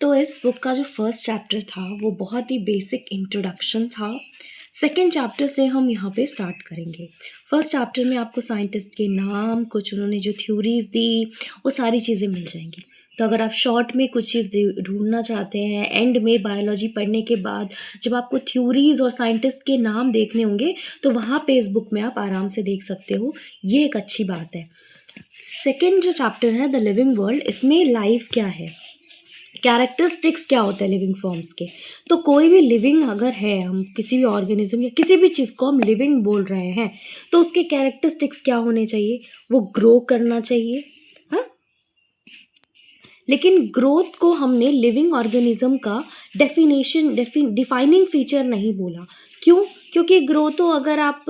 तो इस बुक का जो फर्स्ट चैप्टर था वो बहुत ही बेसिक इंट्रोडक्शन था। सेकंड चैप्टर से हम यहाँ पे स्टार्ट करेंगे। फर्स्ट चैप्टर में आपको साइंटिस्ट के नाम, कुछ उन्होंने जो थ्योरीज दी, वो सारी चीज़ें मिल जाएंगी। तो अगर आप शॉर्ट में कुछ चीज़ ढूंढना चाहते हैं, एंड में बायोलॉजी पढ़ने के बाद जब आपको थ्योरीज और साइंटिस्ट के नाम देखने होंगे तो वहाँ पे इस बुक में आप आराम से देख सकते हो। ये एक अच्छी बात है। सेकेंड जो चैप्टर है द लिविंग वर्ल्ड, इसमें लाइफ क्या है, कैरेक्टरिस्टिक्स क्या होते हैं लिविंग फॉर्म्स के। तो कोई भी लिविंग अगर है, हम किसी भी ऑर्गेनिज्म या किसी भी चीज़ को हम लिविंग बोल रहे हैं तो उसके कैरेक्टरिस्टिक्स क्या होने चाहिए, वो ग्रो करना चाहिए। हाँ, लेकिन ग्रोथ को हमने लिविंग ऑर्गेनिज्म का डिफाइनिंग फीचर नहीं बोला। क्यों? क्योंकि ग्रो तो अगर आप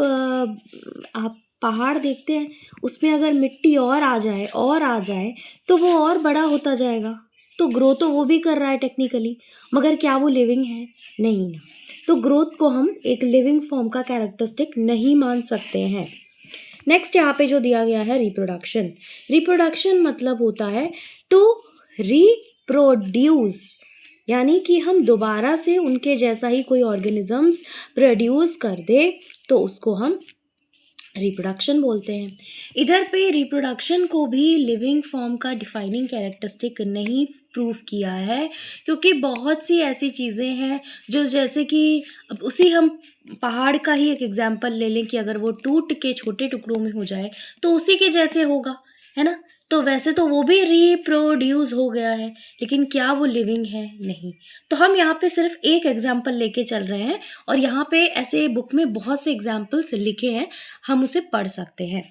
पहाड़ देखते हैं, उसमें अगर मिट्टी और आ जाए तो वो और बड़ा होता जाएगा। तो ग्रो तो वो भी कर रहा है टेक्निकली, मगर क्या वो लिविंग है? नहीं ना। तो ग्रोथ को हम एक लिविंग फॉर्म का कैरेक्टरिस्टिक नहीं मान सकते हैं। नेक्स्ट यहाँ पे जो दिया गया है रिप्रोडक्शन। रिप्रोडक्शन मतलब होता है टू रिप्रोड्यूस, यानी कि हम दोबारा से उनके जैसा ही कोई ऑर्गेनिजम्स प्रोड्यूस कर दे तो उसको हम रिप्रोडक्शन बोलते हैं। इधर पे रिप्रोडक्शन को भी लिविंग फॉर्म का डिफाइनिंग कैरेक्टरिस्टिक नहीं प्रूव किया है, क्योंकि बहुत सी ऐसी चीज़ें हैं जो, जैसे कि अब उसी हम पहाड़ का ही एक एग्जांपल ले लें कि अगर वो टूट के छोटे टुकड़ों में हो जाए तो उसी के जैसे होगा, है ना। तो वैसे तो वो भी रिप्रोड्यूस हो गया है, लेकिन क्या वो लिविंग है? नहीं। तो हम यहाँ पे सिर्फ एक एग्जांपल लेके चल रहे हैं, और यहाँ पे ऐसे बुक में बहुत से एग्जांपल्स लिखे हैं, हम उसे पढ़ सकते हैं।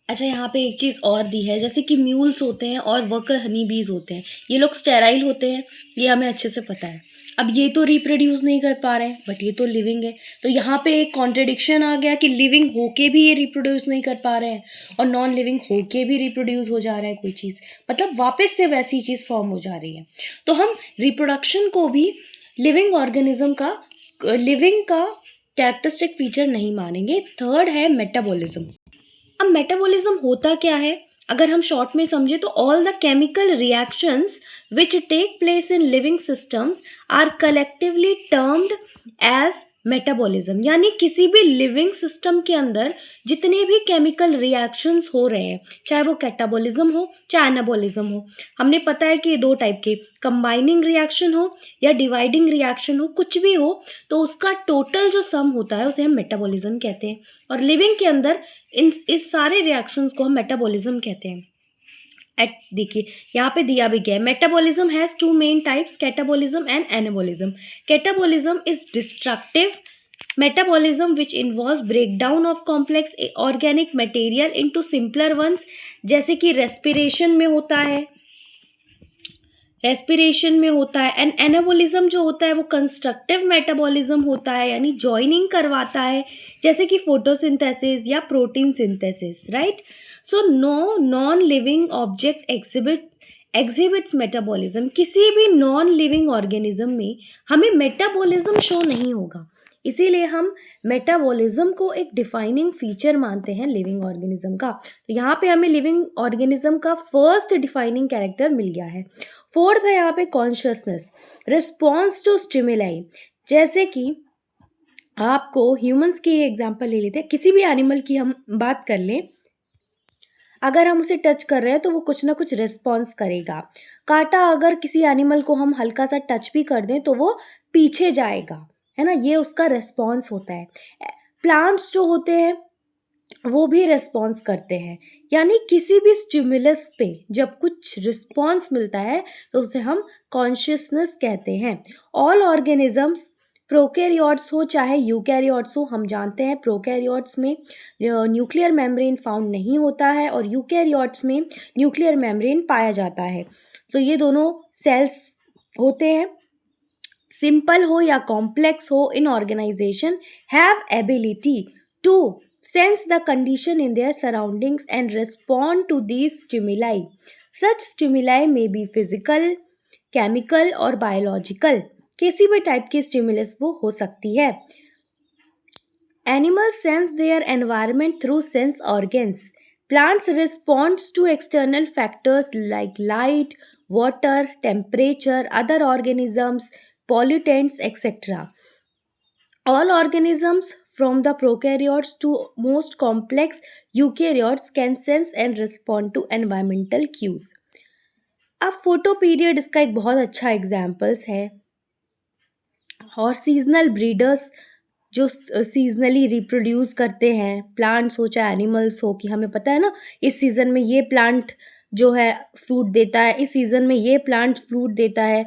अच्छा, यहाँ पे एक चीज़ और दी है, जैसे कि म्यूल्स होते हैं और वर्कर हनी बीज होते हैं, ये लोग स्टेराइल होते हैं, ये हमें अच्छे से पता है। अब ये तो रिप्रोड्यूस नहीं कर पा रहे हैं, बट ये तो लिविंग है। तो यहाँ पे एक कॉन्ट्रडिक्शन आ गया कि लिविंग होके भी ये रिप्रोड्यूस नहीं कर पा रहे हैं और नॉन लिविंग होके भी रिप्रोड्यूस हो जा रहा है कोई चीज़, मतलब वापस से वैसी चीज़ फॉर्म हो जा रही है। तो हम रिप्रोडक्शन को भी लिविंग ऑर्गेनिज्म का, लिविंग का कैरेक्टरिस्टिक फीचर नहीं मानेंगे। थर्ड है मेटाबॉलिज्म। अब मेटाबॉलिज्म होता क्या है, अगर हम शॉर्ट में समझे तो all the chemical reactions which take place in living systems are collectively termed as metabolism. यानी किसी भी लिविंग सिस्टम के अंदर जितने भी केमिकल रिएक्शंस हो रहे हैं, चाहे वो कैटाबॉलिज्म हो चाहे एनाबॉलिज्म हो, हमने पता है कि दो टाइप के, कंबाइनिंग रिएक्शन हो या डिवाइडिंग रिएक्शन हो, कुछ भी हो तो उसका टोटल जो सम होता है उसे हम मेटाबॉलिज्म कहते हैं। और लिविंग के अंदर इस सारे रिएक्शंस को हम मेटाबॉलिज्म कहते हैं। देखिए यहाँ पे दिया भी गया है, metabolism has two main types, catabolism and anabolism. Catabolism is destructive metabolism which involves breakdown of complex organic material into simpler ones, जैसे कि रेस्पिरेशन में होता है, एंड एनाबॉलिज्म जो होता है वो कंस्ट्रक्टिव मेटाबॉलिज्म होता है, यानी जॉइनिंग करवाता है, जैसे कि फोटोसिंथेसिस या protein synthesis, right. So no non living object exhibits metabolism. किसी भी नॉन लिविंग ऑर्गेनिज्म में हमें मेटाबॉलिज्म शो नहीं होगा, इसीलिए हम मेटाबॉलिज्म को एक डिफाइनिंग फीचर मानते हैं लिविंग ऑर्गेनिज्म का। तो यहाँ पे हमें लिविंग ऑर्गेनिज्म का फर्स्ट डिफाइनिंग कैरेक्टर मिल गया है। फोर्थ है यहाँ पे कॉन्शियसनेस, रिस्पॉन्स टू स्टिमुलाई। जैसे कि आपको ह्यूमंस की एग्जांपल ले लेते हैं, किसी भी एनिमल की हम बात कर लें, अगर हम उसे टच कर रहे हैं तो वो कुछ ना कुछ रिस्पॉन्स करेगा। कांटा अगर किसी एनिमल को हम हल्का सा टच भी कर दें तो वो पीछे जाएगा, है ना, ये उसका रिस्पॉन्स होता है। प्लांट्स जो होते हैं वो भी रिस्पॉन्स करते हैं, यानी किसी भी स्टिमुलस पे जब कुछ रिस्पॉन्स मिलता है तो उसे हम कॉन्शियसनेस कहते हैं। ऑल ऑर्गेनिजम्स, प्रोकैरियोट्स हो चाहे यूकैरियोट्स हो, हम जानते हैं प्रोकैरियोट्स में न्यूक्लियर मेम्ब्रेन फाउंड नहीं होता है और यूकैरियोट्स में न्यूक्लियर मेम्ब्रेन पाया जाता है। सो ये दोनों सेल्स होते हैं, सिंपल हो या कॉम्प्लेक्स हो in organization, have ability to sense the condition in their surroundings and respond to these stimuli. Such stimuli may be physical, chemical और biological. किसी भी टाइप की स्टिमुलस वो हो सकती है। Animals sense their environment through sense organs. Plants respond to external factors like light, water, temperature, other organisms, pollutants, etc. All organisms from the prokaryotes to most complex eukaryotes can sense and respond to environmental cues. अब photo period इसका एक बहुत अच्छा examples है। और seasonal breeders जो seasonally reproduce करते हैं, प्लांट्स हो चाहे एनिमल्स हो, कि हमें पता है ना इस सीज़न में ये प्लांट जो है फ्रूट देता है, इस सीज़न में ये प्लांट फ्रूट देता है।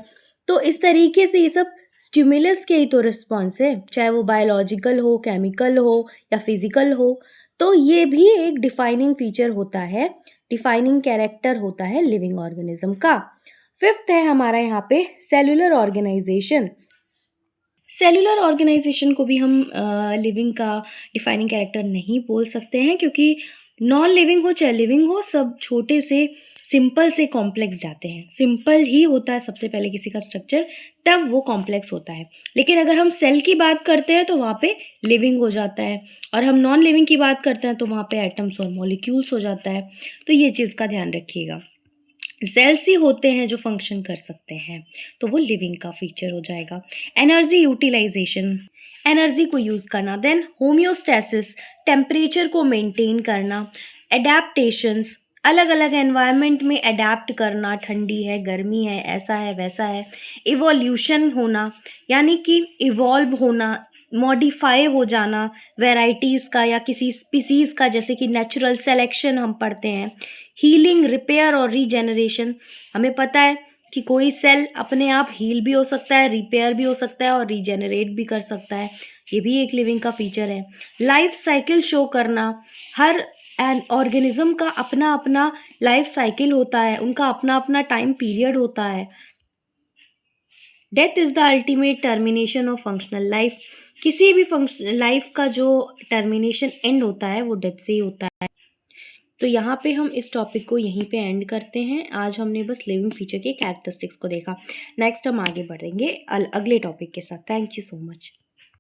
तो इस तरीके से ये सब स्टिमुलस के ही तो रिस्पॉन्स है, चाहे वो बायोलॉजिकल हो, केमिकल हो या फिजिकल हो। तो ये भी एक डिफाइनिंग फीचर होता है, डिफाइनिंग कैरेक्टर होता है लिविंग ऑर्गेनिज्म का। फिफ्थ है हमारा यहाँ पे सेलुलर ऑर्गेनाइजेशन। सेलुलर ऑर्गेनाइजेशन को भी हम लिविंग का डिफाइनिंग कैरेक्टर नहीं बोल सकते हैं, क्योंकि नॉन लिविंग हो चाहे लिविंग हो, सब छोटे से सिंपल से कॉम्प्लेक्स जाते हैं। सिंपल ही होता है सबसे पहले किसी का स्ट्रक्चर, तब वो कॉम्प्लेक्स होता है। लेकिन अगर हम सेल की बात करते हैं तो वहाँ पे लिविंग हो जाता है, और हम नॉन लिविंग की बात करते हैं तो वहाँ पे एटम्स और मॉलिक्यूल्स हो जाता है। तो ये चीज़ का ध्यान रखिएगा। सेल्स ही होते हैं जो फंक्शन कर सकते हैं, तो वो लिविंग का फीचर हो जाएगा। एनर्जी यूटिलाइजेशन, एनर्जी को यूज़ करना। देन होम्योस्टैसिस, टेम्परेचर को मेंटेन करना। एडेप्टेशंस, अलग अलग एनवायरनमेंट में अडेप्ट करना, ठंडी है, गर्मी है, ऐसा है, वैसा है। इवोल्यूशन होना, यानी कि इवॉल्व होना, मॉडिफाई हो जाना वेराइटीज़ का या किसी स्पीसीज़ का, जैसे कि नेचुरल सेलेक्शन हम पढ़ते हैं। हीलिंग, रिपेयर और रीजेनरेशन, हमें पता है कि कोई सेल अपने आप हील भी हो सकता है, रिपेयर भी हो सकता है और रीजेनरेट भी कर सकता है, ये भी एक लिविंग का फीचर है। लाइफ साइकिल शो करना, हर एन ऑर्गेनिज्म का अपना अपना लाइफ साइकिल होता है, उनका अपना अपना टाइम पीरियड होता है। Death is the ultimate termination of functional life, किसी भी फंक्शन लाइफ का जो टर्मिनेशन एंड होता है वो डेथ से ही होता है। तो यहाँ पे हम इस टॉपिक को यहीं पे एंड करते हैं। आज हमने बस लिविंग फीचर के कैरेक्टरिस्टिक्स को देखा। नेक्स्ट हम आगे बढ़ेंगे अगले टॉपिक के साथ। Thank you so much.